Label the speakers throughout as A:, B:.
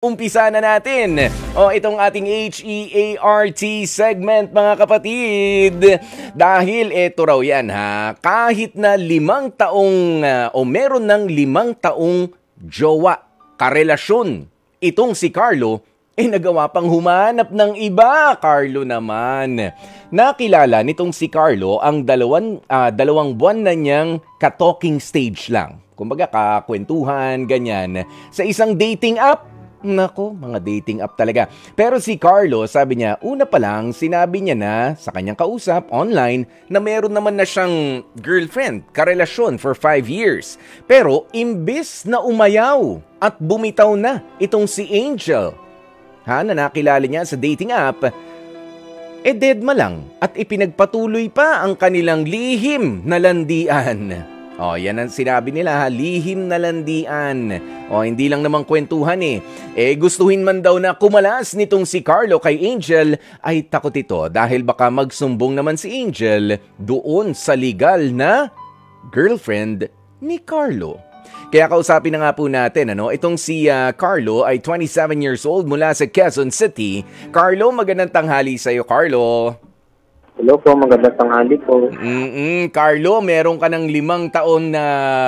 A: Umpisa na natin itong ating HEART segment, mga kapatid. Dahil eto raw yan kahit na 5 taong meron ng 5 taong jowa, karelasyon, itong si Carlo, nagawa pang humanap ng iba. Carlo naman. Nakilala nitong si Carlo ang dalawang buwan na niyang ka-talking stage lang. Kumbaga kakwentuhan, ganyan, sa isang dating app. Nako, mga dating app talaga. Pero si Carlo, sabi niya, una pa lang, sinabi niya na sa kanyang kausap online na meron naman na siyang girlfriend, karelasyon for 5 years. Pero imbis na umayaw at bumitaw na itong si Angel, na nakilala niya sa dating app, deadma lang at ipinagpatuloy pa ang kanilang lihim na landian. Yan ang sinabi nila, lihim na landian. Hindi lang namang kwentuhan gustuhin man daw na kumalas nitong si Carlo kay Angel, ay takot ito dahil baka magsumbong naman si Angel doon sa legal na girlfriend ni Carlo. Kaya kausapin na nga po natin, itong si Carlo ay 27 years old mula sa Quezon City. Carlo, magandang tanghali sa iyo, Carlo.
B: Hello po, magandang tanghali po.
A: Carlo, meron ka ng 5 taon na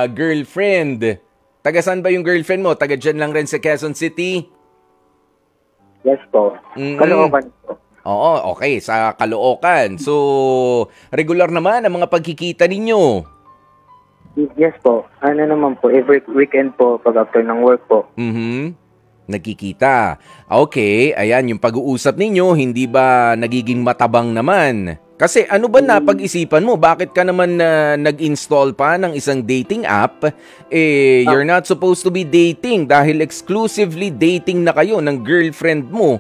A: girlfriend. Taga saan ba yung girlfriend mo? Taga dyan lang rin sa Quezon City?
B: Yes po. Caloocan po.
A: Oo, okay, sa Caloocan. So, regular naman ang mga pagkikita ninyo?
B: Yes po. Ano naman po, every weekend po pag after ng work po.
A: Nagkikita. Okay, ayan, yung pag-uusap ninyo, hindi ba nagiging matabang naman? Kasi ano ba napag-isipan mo? Bakit ka naman nag-install pa ng isang dating app? You're not supposed to be dating dahil exclusively dating na kayo ng girlfriend mo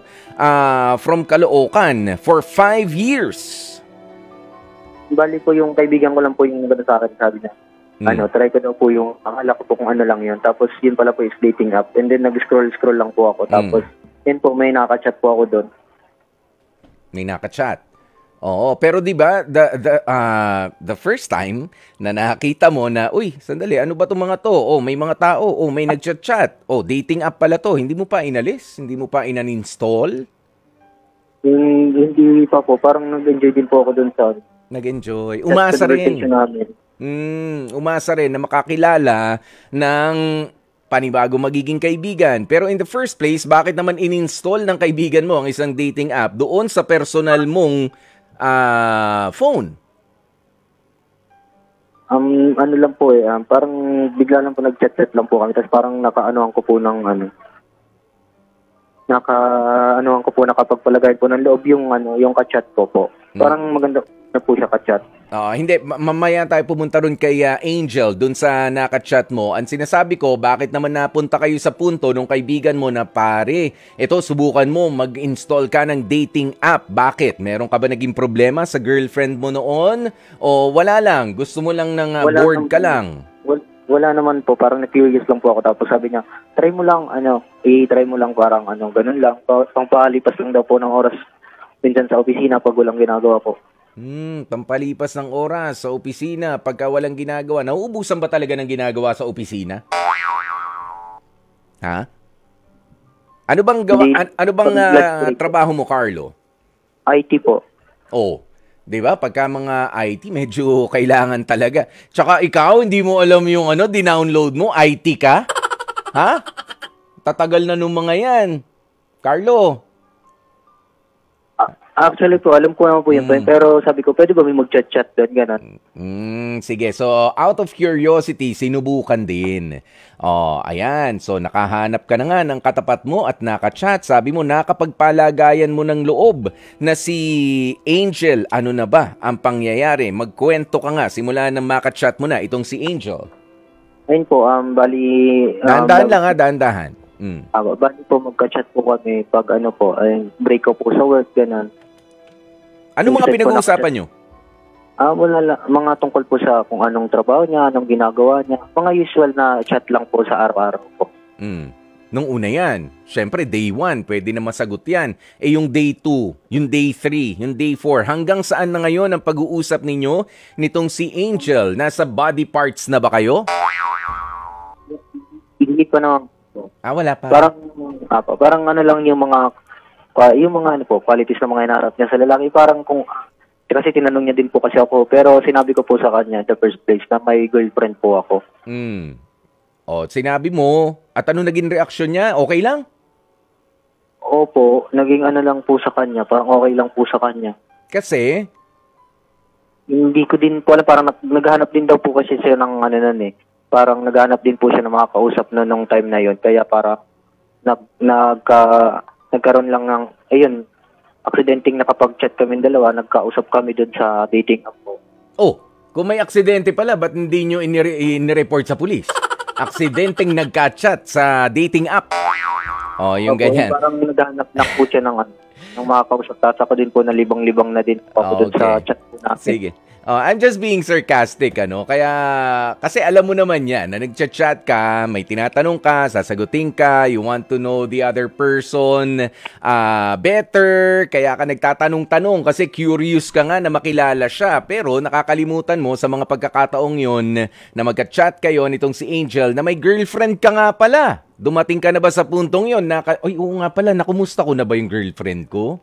A: from Caloocan for 5 years.
B: Bali po yung kaibigan ko lang po yung gano'n sa akin, sabi niya. Try ko daw po yung, akala ko po kung ano lang yun. Tapos yun pala po is dating app. And then nag-scroll lang po ako. Tapos yun po, may nakachat po ako doon.
A: May nakachat. Oo, pero 'di ba the first time na nakita mo na, uy, sandali, ano ba 'tong mga 'to? May mga tao, may nagchat-chat. Dating app pala 'to. Hindi mo pa inalis? Hindi mo pa inan-install?
B: Hindi pa po, parang nag-enjoy din po ako doon sa
A: nag-enjoy. Umasa rin. Umasa rin na makakilala ng panibago magiging kaibigan. Pero in the first place, bakit naman in-install ng kaibigan mo ang isang dating app doon sa personal mong phone?
B: Ano lang po parang bigla lang po nag-chat-chat lang po kami. Tapos parang nakaanoan ko po ng nakapagpalagay po ng loob yung ka-chat ko po. Parang maganda na po siya ka-chat.
A: Hindi, mamaya tayo pumunta ron kay Angel, dun sa naka-chat mo. Ang sinasabi ko, bakit naman napunta kayo sa punto nung kaibigan mo na, pare, ito, subukan mo, mag-install ka ng dating app. Bakit? Meron ka ba naging problema sa girlfriend mo noon? O wala lang? Gusto mo lang ng bored ka lang?
B: Wala naman po, parang na-curious lang po ako. Tapos sabi niya, try mo lang parang ganun lang. Pangpalipas lang daw po ng oras minsan sa opisina pag walang ginagawa po.
A: Pampalipas ng oras sa opisina pagka walang ginagawa. Nauubusan ba talaga ng ginagawa sa opisina? Ha? Ano bang trabaho mo, Carlo?
B: IT po.
A: 'Di ba? Pagka mga IT medyo kailangan talaga. Tsaka ikaw hindi mo alam yung dinownload mo, IT ka? Ha? Tatagal na nung mga 'yan. Carlo.
B: Actually po, alam ko naman po yun. Pero sabi ko, pwede ba may mag-chat-chat doon, gano'n?
A: Sige, so out of curiosity, sinubukan din. Ayan. So nakahanap ka na nga ng katapat mo at nakachat. Sabi mo, nakapagpalagayan mo ng loob na si Angel. Ano na ba ang pangyayari? Magkwento ka nga. Simula nang makachat mo na itong si Angel.
B: Ayun po, bali...
A: Dahan-dahan lang dahan-dahan.
B: Bali po, magka-chat po kami pag break ko po sa work, gano'n.
A: Ano mga pinag-uusapan nyo?
B: Wala lang. Mga tungkol po sa kung anong trabaho niya, anong ginagawa niya. Mga usual na chat lang po sa araw-araw po.
A: Nung una yan, syempre day 1, pwede na masagot yan. Yung day 2, yung day 3, yung day 4, hanggang saan na ngayon ang pag-uusap ninyo nitong si Angel? Nasa body parts na ba kayo?
B: Hindi pa naman. po.
A: Wala pa.
B: Parang ano lang yung mga ano po, qualities na mga hinaharap niya sa lalaki. Parang kasi tinanong niya din po kasi ako, pero sinabi ko po sa kanya the first place na may girlfriend po ako.
A: Sinabi mo, at ano naging reaksyon niya? Okay lang?
B: Opo, naging ano lang po sa kanya, parang okay lang po sa kanya.
A: Kasi?
B: Hindi ko din po alam, parang naghahanap din daw po kasi siya ng ano nun eh. Parang naghahanap din po siya ng mga kausap nung time na yon. Kaya para nagkaroon lang ng, ayun, aksidenteng nakapag-chat kami dalawa, nagkausap kami doon sa dating app po.
A: Kung may aksidente pala, ba't hindi nyo inireport sa pulis? Aksidenteng nagka-chat sa dating app. Yung ganyan.
B: Parang naghahanap lang po siya ng mga kausap. Tapos ako din po na libang-libang na din po doon sa chat po natin.
A: Sige. I'm just being sarcastic, Kaya, kasi alam mo naman yan, na nagchat-chat ka, may tinatanong ka, sasagutin ka, you want to know the other person better, kaya ka nagtatanong-tanong kasi curious ka nga na makilala siya, pero nakakalimutan mo sa mga pagkakataong yon na magka-chat kayo nitong si Angel na may girlfriend ka nga pala. Dumating ka na ba sa puntong yon na, oo nga pala, nakumusta ko na ba yung girlfriend ko?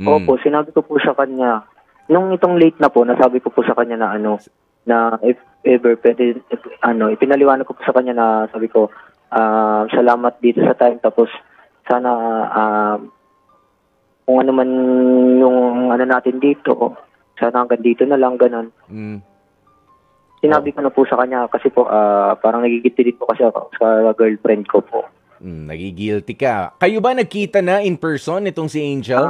B: Opo, sinabi ko po sa kanya, nung itong late na po, nasabi ko po sa kanya na na if ever pwede, ipinaliwanag ko po sa kanya na sabi ko, salamat dito sa time, tapos sana kung ano man yung natin dito, sana hanggang dito na lang, ganun. Sinabi ko na po sa kanya kasi po, parang nagigilty din po kasi ako sa girlfriend ko po.
A: Nagigilty ka. Kayo ba nagkita na in person itong si Angel?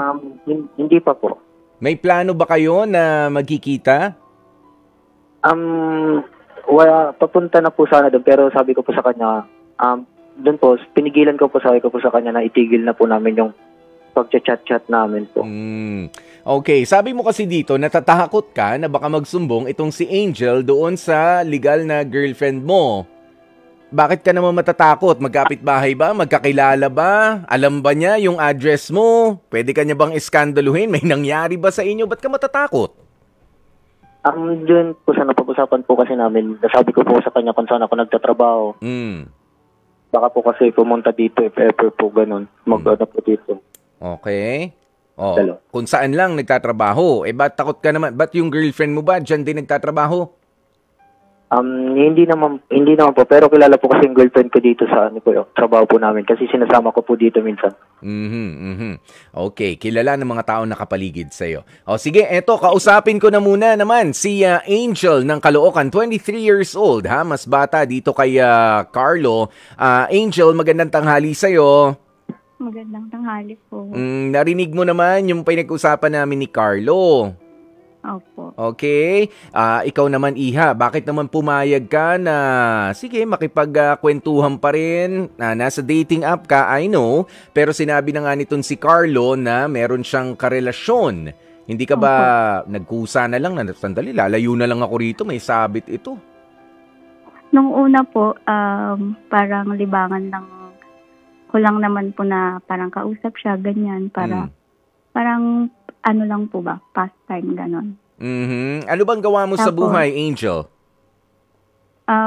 B: Hindi pa po.
A: May plano ba kayo na magkikita?
B: Wala, papunta na po sana doon, pero sabi ko po sa kanya, doon po, pinigilan ko po, sabi ko po sa kanya na itigil na po namin yung pag-chat-chat namin po.
A: Okay, sabi mo kasi dito, natatakot ka na baka magsumbong itong si Angel doon sa legal na girlfriend mo. Bakit ka naman matatakot? Magkapit-bahay ba? Magkakilala ba? Alam ba niya yung address mo? Pwede ka niya bang iskandaluhin? May nangyari ba sa inyo? Ba't ka matatakot?
B: Doon po sa napag-usapan po kasi namin, nasabi ko po sa kanya kung saan ako nagtatrabaho. Baka po kasi pumunta dito if ever po ganun. Mag-ano po dito.
A: Okay. Kung saan lang nagtatrabaho. Ba't takot ka naman? Ba't yung girlfriend mo ba dyan din nagtatrabaho?
B: Hindi naman po, pero kilala po kasi yung girlfriend ko dito sa trabaho po namin kasi sinasama ko po dito minsan.
A: Okay, kilala ng mga tao nakapaligid sa iyo. Sige, eto, kausapin ko na muna naman si Angel ng Caloocan, 23 years old, mas bata dito kay Carlo. Angel, magandang tanghali sa iyo.
C: Magandang tanghali po.
A: Narinig mo naman yung pinag-usapan namin ni Carlo.
C: Opo.
A: Okay. Ikaw naman, Iha, bakit naman pumayag ka na, sige, makipagkwentuhan pa rin, nasa dating app ka, I know, pero sinabi na nga nitong si Carlo na meron siyang karelasyon. Hindi ka ba nagkusa na lang na, sandali, lalayo na lang ako rito, may sabit ito?
C: Nung una po, parang libangan lang, ko lang naman po na parang kausap siya, ganyan, para, parang, ano lang po ba? Pastime, gano'n.
A: Ano bang gawa mo sa buhay, Angel?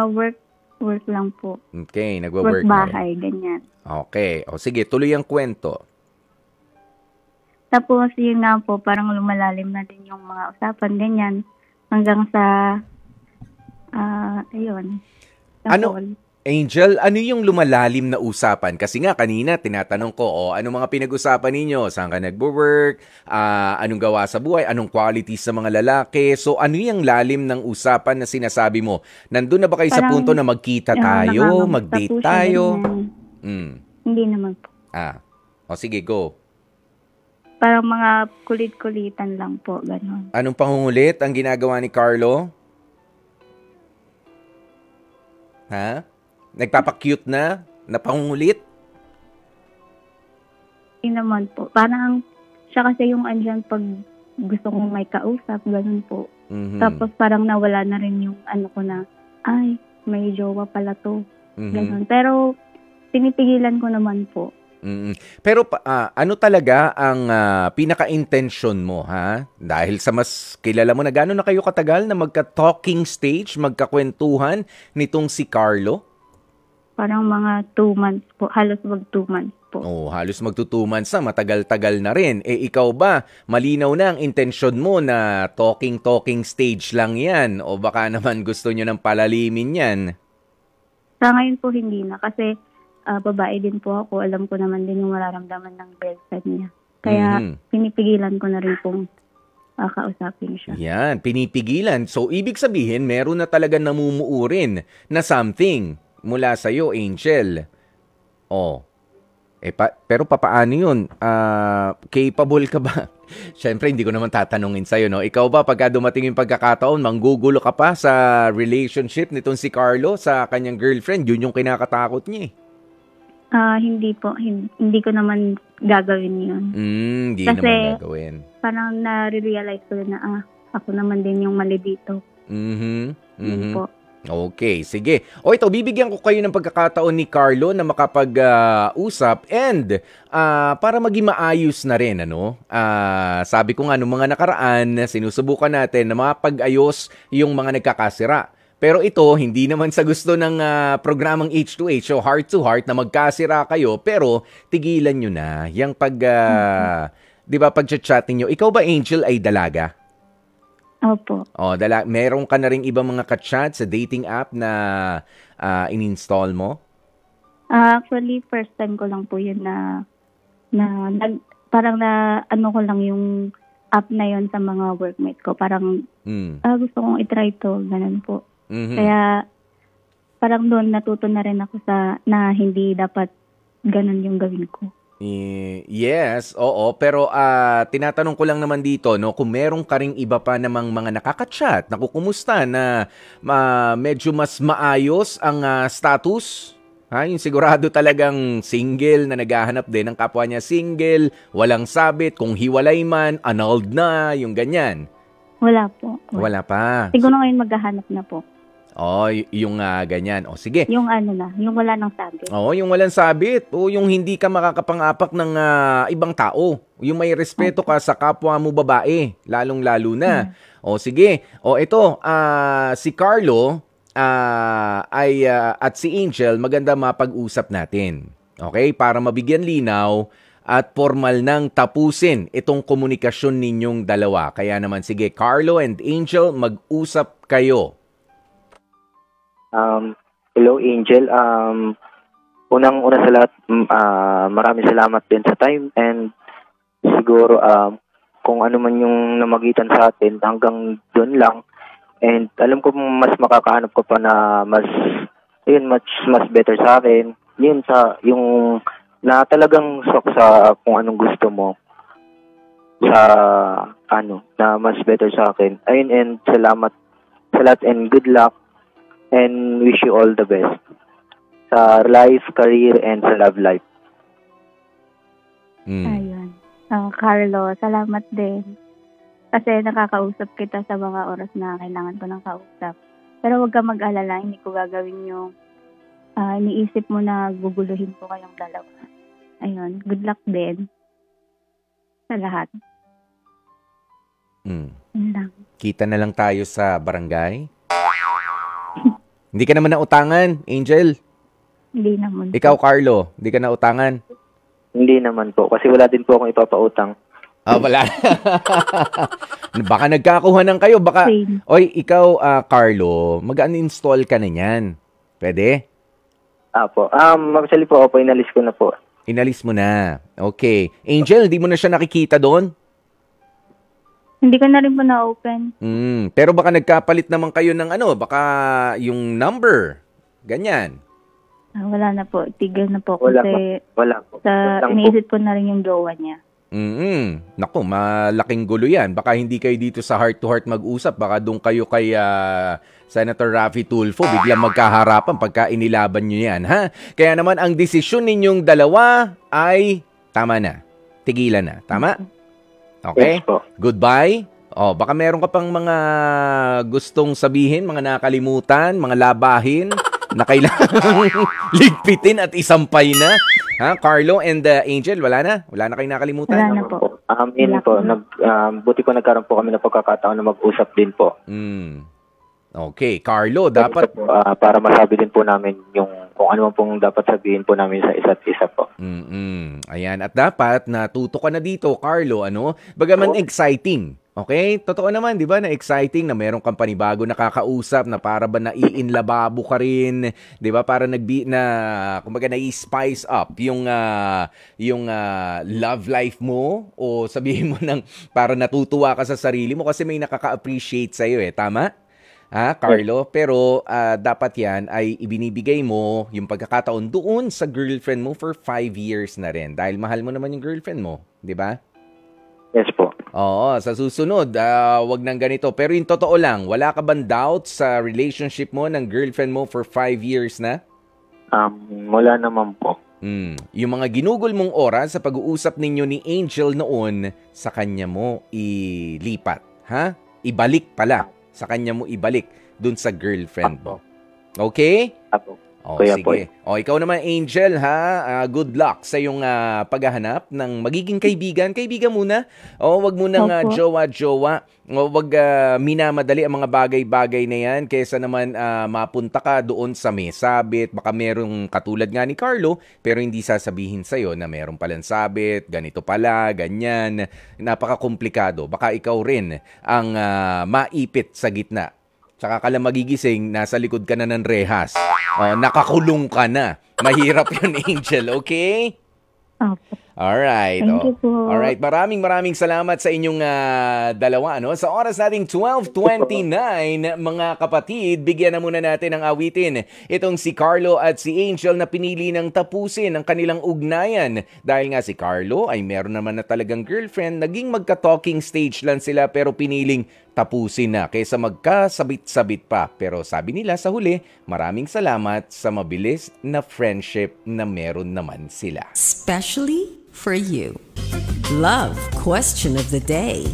C: Work lang po.
A: Okay, nagwa-work
C: work bahay, ganyan.
A: Okay. Sige, tuloy ang kwento.
C: Tapos, yun nga po, parang lumalalim na din yung mga usapan, ganyan. Hanggang sa, ayun.
A: Angel, ano yung lumalalim na usapan? Kasi nga kanina tinatanong ko, ano mga pinag-usapan ninyo? Saan ka nagbo-work? Anong gawa sa buhay? Anong qualities sa mga lalaki? So ano yung lalim ng usapan na sinasabi mo? Nandun na ba kayo sa punto na magkita tayo? Mag-date tayo?
C: Hindi naman po.
A: Sige, go.
C: Parang mga kulit-kulitan lang po, gano'n.
A: Anong pangungulit ang ginagawa ni Carlo? Nagpapa-cute na pangungulit?
C: Hindi naman po. Parang siya kasi yung andyan pag gusto kong may kausap, ganun po. Tapos parang nawala na rin yung ano ko na, ay, may jowa pala to. Ganun. Pero pinipigilan ko naman po.
A: Pero ano talaga ang pinaka-intention mo, Dahil sa mas kilala mo na gano'n na kayo katagal na magka-talking stage, magkakwentuhan nitong si Carlo?
C: Parang mga 2 months po. Halos 2 months po.
A: Oh, halos magto-2 months na, matagal-tagal na rin. Ikaw ba, malinaw na ang intensyon mo na talking stage lang yan? O baka naman gusto nyo ng palalimin yan?
C: Sa ngayon po hindi na kasi babae din po ako. Alam ko naman din yung mararamdaman ng girlfriend niya. Kaya pinipigilan ko na rin pong kausapin siya.
A: Yan, pinipigilan. So, ibig sabihin, meron na talaga namumuo rin na something mula sa'yo, Angel. Oh. Pero papaano yun? Capable ka ba? Siyempre, hindi ko naman tatanungin sa'yo, no? Ikaw ba, pagka dumating yung pagkakataon, manggugulo ka pa sa relationship nitong si Carlo sa kanyang girlfriend? Yun yung kinakatakot niya eh.
C: Hindi po. Hindi ko naman gagawin yun.
A: Hindi
C: kasi
A: naman gagawin.
C: Parang nare-realize ko na ako naman din yung mali dito. Yun po.
A: Okay, sige. O ito, bibigyan ko kayo ng pagkakataon ni Carlo na makapag-usap and para maging maayos na rin, ano? Sabi ko nga, nung mga nakaraan, sinusubukan natin na mapag-ayos yung mga nagkakasira. Pero ito, hindi naman sa gusto ng programang H2H, so heart to heart na magkasira kayo, pero tigilan nyo na. Yung di ba, pag-chat nyo, ikaw ba, Angel, ay dalaga?
C: Opo.
A: Meron ka na rin ibang mga ka-chat sa dating app na in-install mo?
C: Actually, first time ko lang po yun parang ano ko lang yung app na yun sa mga workmate ko. Parang gusto kong itry to, ganun po. Kaya parang doon natuto na rin ako na hindi dapat ganun yung gawin ko.
A: Yes, oo. Pero tinatanong ko lang naman dito, no, kung meron ka ring iba pa namang mga nakaka-chat, nakukumusta na medyo mas maayos ang status? Yung sigurado talagang single na naghahanap din ng kapwa niya single, walang sabit, kung hiwalay man, annulled na, yung ganyan.
C: Wala po.
A: Wala pa.
C: Siguro ngayon maghahanap na po.
A: Yung ganyan. Sige.
C: Yung yung wala nang sabit.
A: Yung walang sabit. O yung hindi ka makakapang-apak ng ibang tao. Yung may respeto ka sa kapwa mo babae. Lalong-lalo na. Sige. Ito, si Carlo at si Angel, maganda mapag-usap natin. Okay? Para mabigyan linaw at formal nang tapusin itong komunikasyon ninyong dalawa. Kaya naman, sige, Carlo and Angel, mag-usap kayo.
B: Hello, Angel. Unang-una sa lahat, maraming salamat din sa time and siguro kung ano man yung namagitan sa atin, hanggang doon lang. And alam ko mas makakahanap ko pa na mas better sa akin. Yun yung na talagang sok sa kung anong gusto mo sa na mas better sa akin. Ayun, and salamat sa lahat and good luck. And wish you all the best sa life, career, and sa love life.
C: Ayun. Carlo, salamat din. Kasi nakakausap kita sa mga oras na kailangan ko ng kausap. Pero huwag ka mag-alala, hindi ko gagawin yung iniisip mo na guguluhin ko kayong dalawa. Ayun, good luck din sa lahat. Lang.
A: Kita na lang tayo sa barangay. Hindi ka naman nautangan, Angel?
C: Hindi naman.
A: Ikaw, Carlo, hindi ka nautangan?
B: Hindi naman po, kasi wala din po akong ipapautang.
A: Wala. Baka nagkakuhanan kayo. Baka, ikaw, Carlo, mag-uninstall ka na yan. Pwede?
B: Po. Actually po, inalis ko na po.
A: Inalis mo na. Okay. Angel, di mo na siya nakikita doon?
C: Hindi ko na rin po na-open.
A: Pero baka nagkapalit naman kayo ng baka yung number. Ganyan.
C: Wala na po. Tigil na po.
B: Wala po.
C: Iniisip ko na rin yung jowa niya.
A: Naku, malaking gulo yan. Baka hindi kayo dito sa heart-to-heart mag-usap. Baka doon kayo kay Senator Raffy Tulfo. Biglang magkaharapan pagka inilaban nyo yan. Ha? Kaya naman, ang desisyon ninyong dalawa ay tama na. Tigilan na. Tama? Okay?
B: Yes po.
A: Goodbye. Baka meron ka pang mga gustong sabihin, mga nakalimutan, mga labahin na kailangan ligpitin at isampay na. Ha, Carlo and Angel, wala na? Wala na kayong nakalimutan?
C: Wala na po.
B: Buti po nagkaroon po kami ng pagkakataon na mag-usap din po.
A: Okay, Carlo, dapat
B: para masabi din po namin yung kung ano man pong dapat sabihin po namin sa isa't isa po.
A: Ayan, at dapat natuto ka na dito, Carlo, ano? Bagaman exciting. Okay? Totoo naman, di ba, na exciting na meron kang panibago nakakausap na para ba naiinlababo ka rin, di ba? Para kumbaga nai-spice up yung love life mo o sabihin mo nang para natutuwa ka sa sarili mo kasi may nakaka-appreciate sa'yo tama? Carlo? Pero dapat yan ay ibinibigay mo yung pagkakataon doon sa girlfriend mo for 5 years na rin dahil mahal mo naman yung girlfriend mo, di ba?
B: Yes po.
A: Oo, sa susunod, wag nang ganito. Pero yung totoo lang, wala ka bang doubt sa relationship mo ng girlfriend mo for 5 years na?
B: Wala naman po.
A: Yung mga ginugol mong oras sa pag-uusap ninyo ni Angel noon, sa kanya mo ilipat. Ibalik pala. Sa kanya mo ibalik dun sa girlfriend mo. Okay?
B: Apo.
A: Sige. Ikaw naman, Angel, good luck sa iyong paghahanap ng magiging kaibigan. Kaibigan muna. Wag mo nang jowa-jowa. Wag minamadali ang mga bagay-bagay na yan kaysa naman mapunta ka doon sa may sabit. Baka merong katulad nga ni Carlo, pero hindi sasabihin sa'yo na merong palang sabit, ganito pala, ganyan. Napaka-komplikado. Baka ikaw rin ang maipit sa gitna. Tsaka ka lang magigising, nasa likod ka na ng rehas. Nakakulong ka na. Mahirap yun, Angel, okay?
C: Opo.
A: Alright.
C: Thank you po.
A: Alright, maraming salamat sa inyong dalawa. Sa oras nating 12:29, mga kapatid, bigyan na muna natin ng awitin itong si Carlo at si Angel na pinili ng tapusin ang kanilang ugnayan. Dahil nga si Carlo ay meron naman na talagang girlfriend, naging magka-talking stage lang sila pero piniling tapusin na kaysa magkasabit-sabit pa. Pero sabi nila sa huli, maraming salamat sa mabilis na friendship na meron naman sila.
D: Especially for you. Love question of the day.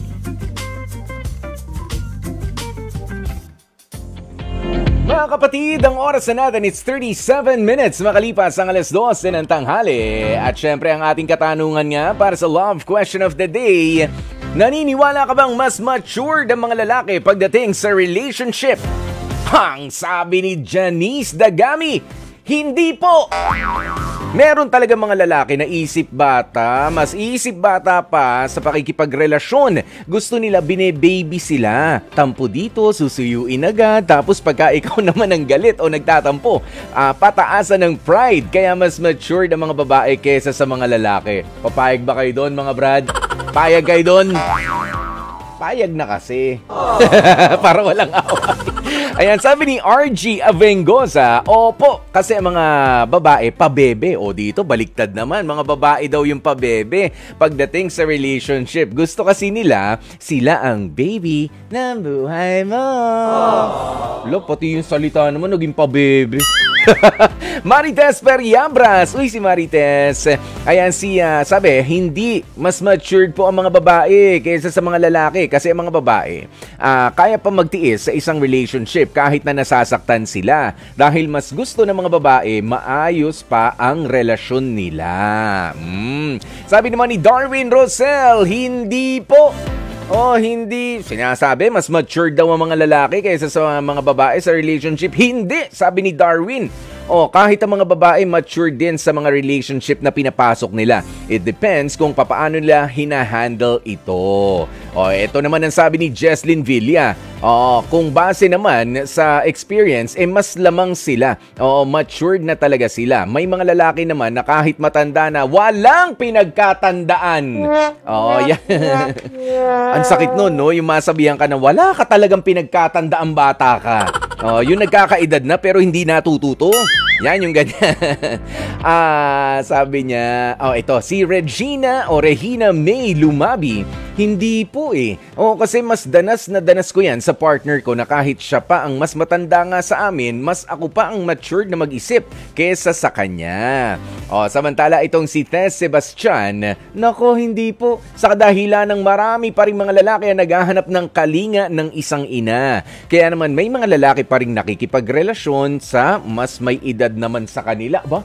A: Mga kapatid, ang oras na natin, it's 37 minutes makalipas ang 12:00 ng tanghali. At syempre ang ating katanungan nga para sa love question of the day, naniniwala ka bang mas matured ang mga lalaki pagdating sa relationship? Ang sabi ni Janice Dagami, hindi po! Meron talaga mga lalaki na isip bata, mas isip bata pa sa pakikipagrelasyon. Gusto nila bine-baby sila. Tampo dito, susuyuin agad. Tapos pagka ikaw naman ang galit o nagtatampo, pataasan ng pride. Kaya mas matured ang mga babae kesa sa mga lalaki. Papayag ba kayo doon, mga brad? Payag kayo doon? Payag na kasi. Para walang away. Ayan, sabi ni RG Avengosa, opo, kasi mga babae pabebe. O dito, baliktad naman. Mga babae daw yung pabebe pagdating sa relationship. Gusto kasi nila, sila ang baby ng buhay mo. Pati yung salita naman, naging pabebe. Marites Periabras. Uy, si Marites. Ayan, sabi, hindi mas matured po ang mga babae kaysa sa mga lalaki. Kasi ang mga babae, kaya pa magtiis sa isang relationship kahit na nasasaktan sila. Dahil mas gusto ng mga babae, maayos pa ang relasyon nila. Sabi naman ni Darwin Rosel, hindi po. Hindi. Sinasabi, mas matured daw ang mga lalaki kaysa sa mga babae sa relationship. Hindi, sabi ni Darwin. Kahit ang mga babae mature din sa mga relationship na pinapasok nila. It depends kung paano nila hinahandle ito. Ito naman ang sabi ni Jesslyn Villa. Kung base naman sa experience, mas lamang sila. Matured na talaga sila. May mga lalaki naman na kahit matanda na, walang pinagkatandaan. Yan. Ang sakit nun, no? Yung masabihan ka na wala ka talagang pinagkatandaan bata ka. Yung nagkakaedad na pero hindi natututo. Yan yung ganyan. Sabi niya, ito, si Regina May Lumabi, hindi po kasi mas danas na danas ko yan sa partner ko na kahit siya pa ang mas matanda nga sa amin, mas ako pa ang matured na mag-isip kesa sa kanya. Samantala itong si Tess Sebastian, nako hindi po. Sa kadahilan ng marami pa rin mga lalaki na naghahanap ng kalinga ng isang ina. Kaya naman may mga lalaki pa rin nakikipagrelasyon sa mas may edad naman sa kanila. Ba?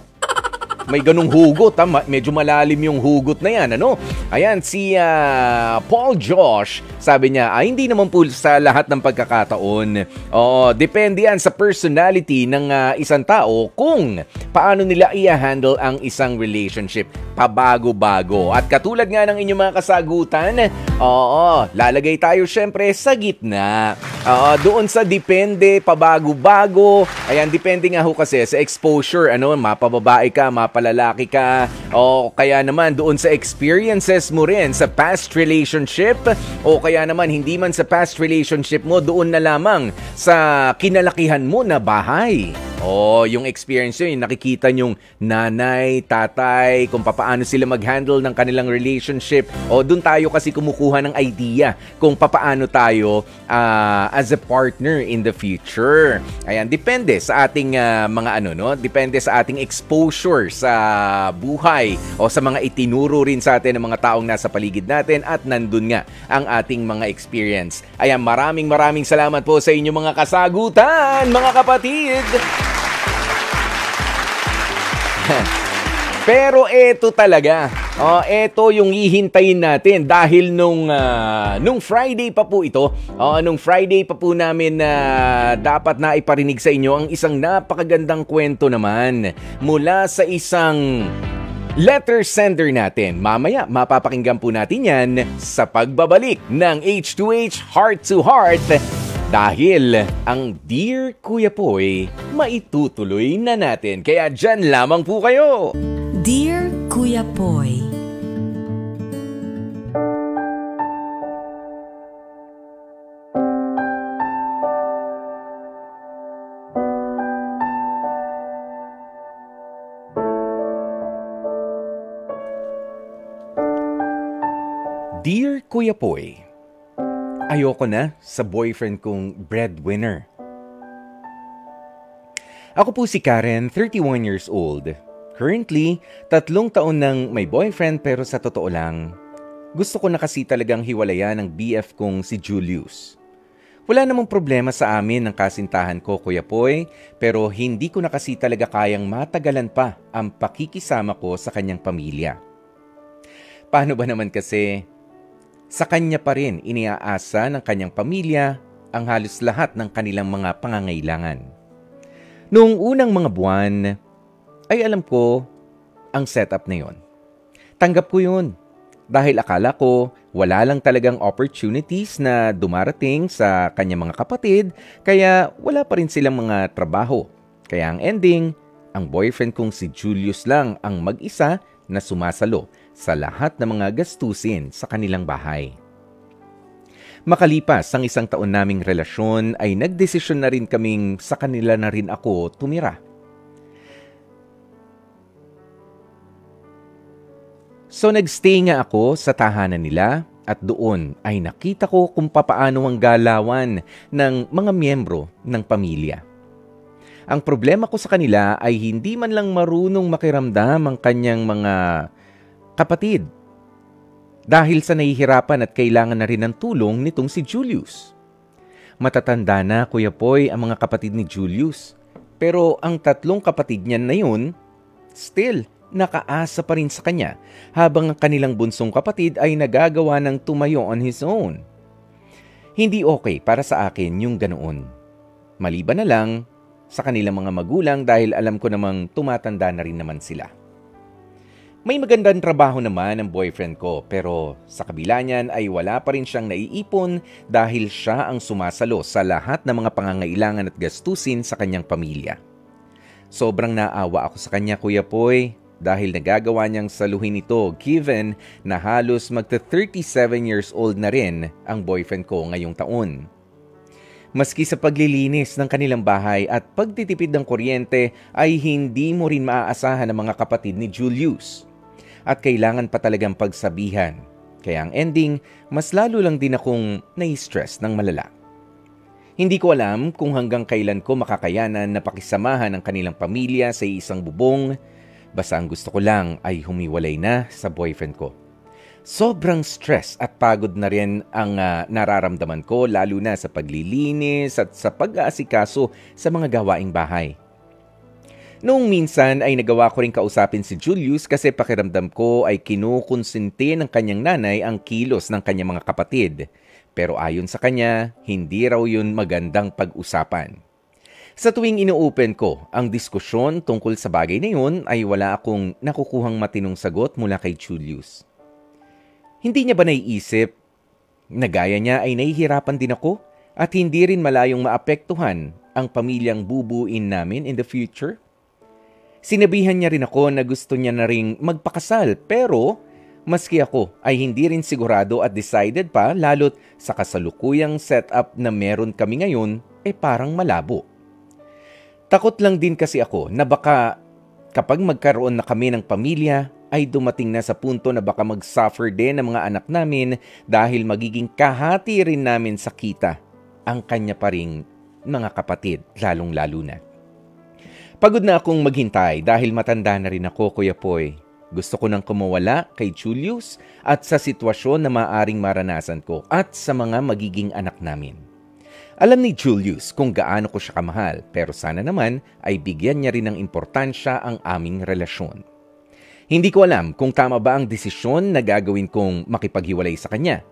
A: May ganung hugot, medyo malalim yung hugot na yan, ano? Ayan, si Paul Josh, sabi niya, hindi naman po sa lahat ng pagkakataon. Oo, depende yan sa personality ng isang tao kung paano nila i-handle ang isang relationship. Pabago-bago. At katulad nga ng inyong mga kasagutan, lalagay tayo syempre sa gitna. Doon sa depende, pabago-bago. Ayan, depende nga ho kasi sa exposure, mapababae ka, mapalalaki ka, o kaya naman doon sa experiences mo rin sa past relationship, o kaya naman hindi man sa past relationship mo, doon na lamang sa kinalakihan mo na bahay. Yung experience yun, nakikita nyong nanay, tatay, kung paano sila mag-handle ng kanilang relationship. Doon tayo kasi kumukuha ng idea kung paano tayo as a partner in the future. Ayan, depende sa ating depende sa ating exposure sa buhay o sa mga itinuro rin sa atin ng mga taong nasa paligid natin at nandun nga ang ating mga experience. Ayan, maraming salamat po sa inyong mga kasagutan, mga kapatid! Pero eto talaga, eto yung hihintayin natin dahil nung Friday pa po ito, nung Friday pa po namin dapat na iparinig sa inyo ang isang napakagandang kwento naman mula sa isang letter sender natin. Mamaya, mapapakinggan po natin yan sa pagbabalik ng H2H Heart to Heart. Dahil ang Dear Kuya Poy, maitutuloy na natin. Kaya dyan lamang po kayo.
D: Dear Kuya Poy,
A: Dear Kuya Poy, ayoko na sa boyfriend kong breadwinner. Ako po si Karen, 31 years old. Currently, 3 taon nang may boyfriend pero sa totoo lang, gusto ko na kasi talagang hiwalayan ng BF kong si Julius. Wala namang problema sa amin ng kasintahan ko, Kuya Poy, pero hindi ko na kasi talaga kayang matagalan pa ang pakikisama ko sa kanyang pamilya. Paano ba naman kasi sa kanya pa rin iniaasa ng kanyang pamilya ang halos lahat ng kanilang mga pangangailangan. Noong unang mga buwan, ay alam ko ang setup na yon. Tanggap ko yun dahil akala ko wala lang talagang opportunities na dumarating sa kanyang mga kapatid kaya wala pa rin silang mga trabaho. Kaya ang ending, ang boyfriend kong si Julius lang ang mag-isa na sumasalo sa lahat ng mga gastusin sa kanilang bahay. Makalipas ang 1 taon naming relasyon ay nagdesisyon na rin kaming sa kanila na rin ako tumira. So nagstay nga ako sa tahanan nila at doon ay nakita ko kung papaano ang galawan ng mga miyembro ng pamilya. Ang problema ko sa kanila ay hindi man lang marunong makiramdam ang kanyang mga kapatid dahil sa nahihirapan at kailangan na rin ng tulong nitong si Julius. Matatanda na, Kuya Poy, ang mga kapatid ni Julius. Pero ang 3 kapatid niya na yun, still, nakaasa pa rin sa kanya habang ang kanilang bunsong kapatid ay nagagawa ng tumayo on his own. Hindi okay para sa akin yung ganoon. Maliban na lang sa kanilang mga magulang dahil alam ko namang tumatanda na rin naman sila. May magandang trabaho naman ang boyfriend ko pero sa kabila niyan ay wala pa rin siyang naiipon dahil siya ang sumasalo sa lahat ng mga pangangailangan at gastusin sa kanyang pamilya. Sobrang naawa ako sa kanya, Kuya Poy, dahil nagagawa niyang saluhin ito given na halos magta-37 years old na rin ang boyfriend ko ngayong taon. Maski sa paglilinis ng kanilang bahay at pagtitipid ng kuryente ay hindi mo rin maaasahan ng mga kapatid ni Julius. At kailangan pa talagang pagsabihan. Kaya ang ending, mas lalo lang din akong nai-stress ng malala. Hindi ko alam kung hanggang kailan ko makakayanan na pakisamahan ang kanilang pamilya sa isang bubong. Basta ang gusto ko lang ay humiwalay na sa boyfriend ko. Sobrang stress at pagod na rin ang nararamdaman ko lalo na sa paglilinis at sa pag-aasikaso sa mga gawaing bahay. Noong minsan ay nagawa ko rin kausapin si Julius kasi pakiramdam ko ay kinukonsinti ng kanyang nanay ang kilos ng kanyang mga kapatid. Pero ayon sa kanya, hindi raw yun magandang pag-usapan. Sa tuwing ino-open ko ang diskusyon tungkol sa bagay na yun ay wala akong nakukuhang matinong sagot mula kay Julius. Hindi niya ba naiisip na gaya niya ay nahihirapan din ako at hindi rin malayong maapektuhan ang pamilyang bubuin namin in the future? Sinabihan niya rin ako na gusto niya na ring magpakasal pero maski ako ay hindi rin sigurado at decided pa lalo't sa kasalukuyang setup na meron kami ngayon parang malabo. Takot lang din kasi ako na baka kapag magkaroon na kami ng pamilya ay dumating na sa punto na baka mag-suffer din ang mga anak namin dahil magiging kahati rin namin sa kita ang kanya pa ring mga kapatid lalong-lalo na. Pagod na akong maghintay dahil matanda na rin ako, Kuya Poy. Gusto ko nang kumawala kay Julius at sa sitwasyon na maaring maranasan ko at sa mga magiging anak namin. Alam ni Julius kung gaano ko siya kamahal pero sana naman ay bigyan niya rin ng importansya ang aming relasyon. Hindi ko alam kung tama ba ang desisyon na gagawin kong makipaghiwalay sa kanya.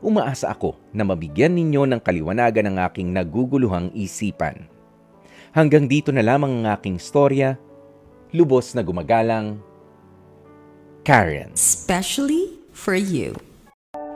A: Umaasa ako na mabigyan ninyo ng kaliwanagan ang aking naguguluhang isipan. Hanggang dito na lamang ang aking storya. Lubos na gumagalang, Karen.
D: Especially for you.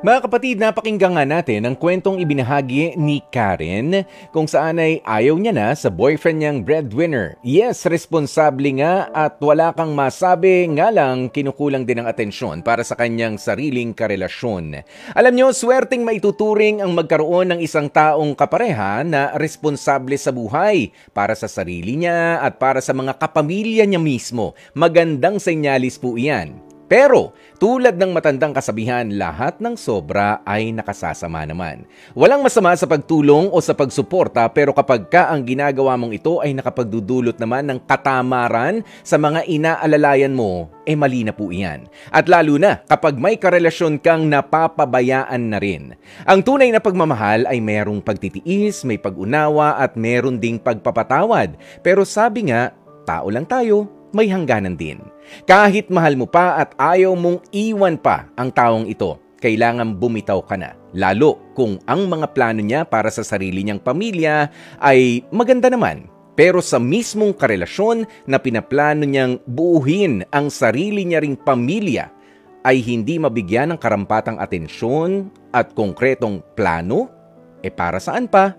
A: Mga kapatid, napakinggan nga natin ang kwentong ibinahagi ni Karen kung saan ay ayaw niya na sa boyfriend niyang breadwinner. Yes, responsable nga at wala kang masabi nga lang kinukulang din ang atensyon para sa kanyang sariling karelasyon. Alam niyo, swerteng maituturing ang magkaroon ng isang taong kapareha na responsable sa buhay para sa sarili niya at para sa mga kapamilya niya mismo. Magandang senyalis po iyan. Pero, tulad ng matandang kasabihan, lahat ng sobra ay nakasasama naman. Walang masama sa pagtulong o sa pagsuporta pero kapag ang ginagawa mong ito ay nakapagdudulot naman ng katamaran sa mga inaalalayan mo, mali na po iyan. At lalo na kapag may karelasyon kang napapabayaan na rin. Ang tunay na pagmamahal ay mayroong pagtitiis, may pag-unawa at meron ding pagpapatawad. Pero sabi nga, tao lang tayo, may hangganan din. Kahit mahal mo pa at ayaw mong iwan pa ang taong ito, kailangan bumitaw ka na. Lalo kung ang mga plano niya para sa sarili niyang pamilya ay maganda naman. Pero sa mismong karelasyon na pinaplano niyang buuhin ang sarili niya ring pamilya, ay hindi mabigyan ng karampatang atensyon at konkretong plano? Para saan pa?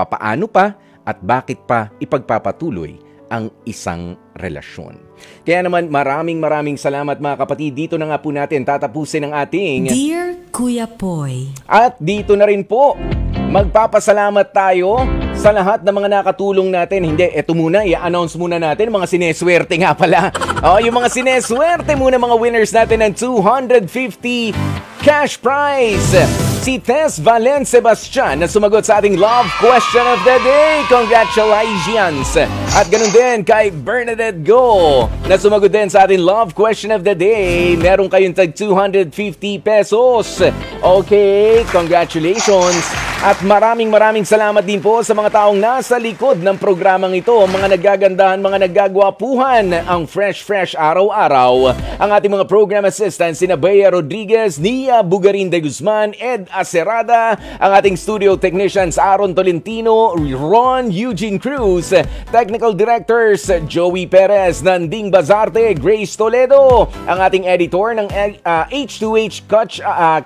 A: Papaano pa? At bakit pa ipagpapatuloy ang isang relasyon? Kaya naman maraming salamat mga kapatid. Dito na nga po natin tatapusin ang ating
D: Dear Kuya Poy.
A: At dito na rin po magpapasalamat tayo sa lahat ng mga nakatulong natin. Hindi, eto muna, i-announce muna natin mga sineswerte nga pala. Yung mga sineswerte muna mga winners natin ng 250 cash prize. Si Tess Valen Sebastian na sumagot sa ating Love Question of the Day. Congratulations! At ganun din kay Bernadette Go na sumagot din sa ating Love Question of the Day. Meron kayong tag 250 pesos. Okay, congratulations! At maraming salamat din po sa mga taong nasa likod ng programang ito. Mga nagagandahan, mga naggagwapuhan, ang fresh araw-araw. Ang ating mga program assistants, sina Bea Rodriguez, Nia Bugarin de Guzman, Ed Acerada, ang ating studio technicians, Aaron Tolentino, Ron Eugene Cruz, technical directors, Joey Perez, Nanding Bazarte, Grace Toledo, ang ating editor ng H2H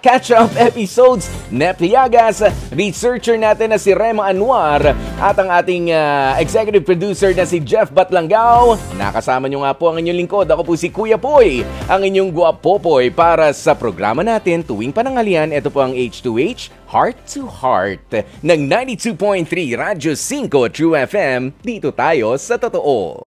A: Catch-Up Episodes, Nep Tiagas, researcher natin na si Rema Anwar at ang ating executive producer na si Jeff Batlangao. Nakasama nyo nga po ang inyong lingkod. Ako po si Kuya Poy, ang inyong guwapopoy para sa programa natin tuwing pananghalian. Ito po ang H2H Heart to Heart ng 92.3 Radyo 5 True FM. Dito tayo sa totoo.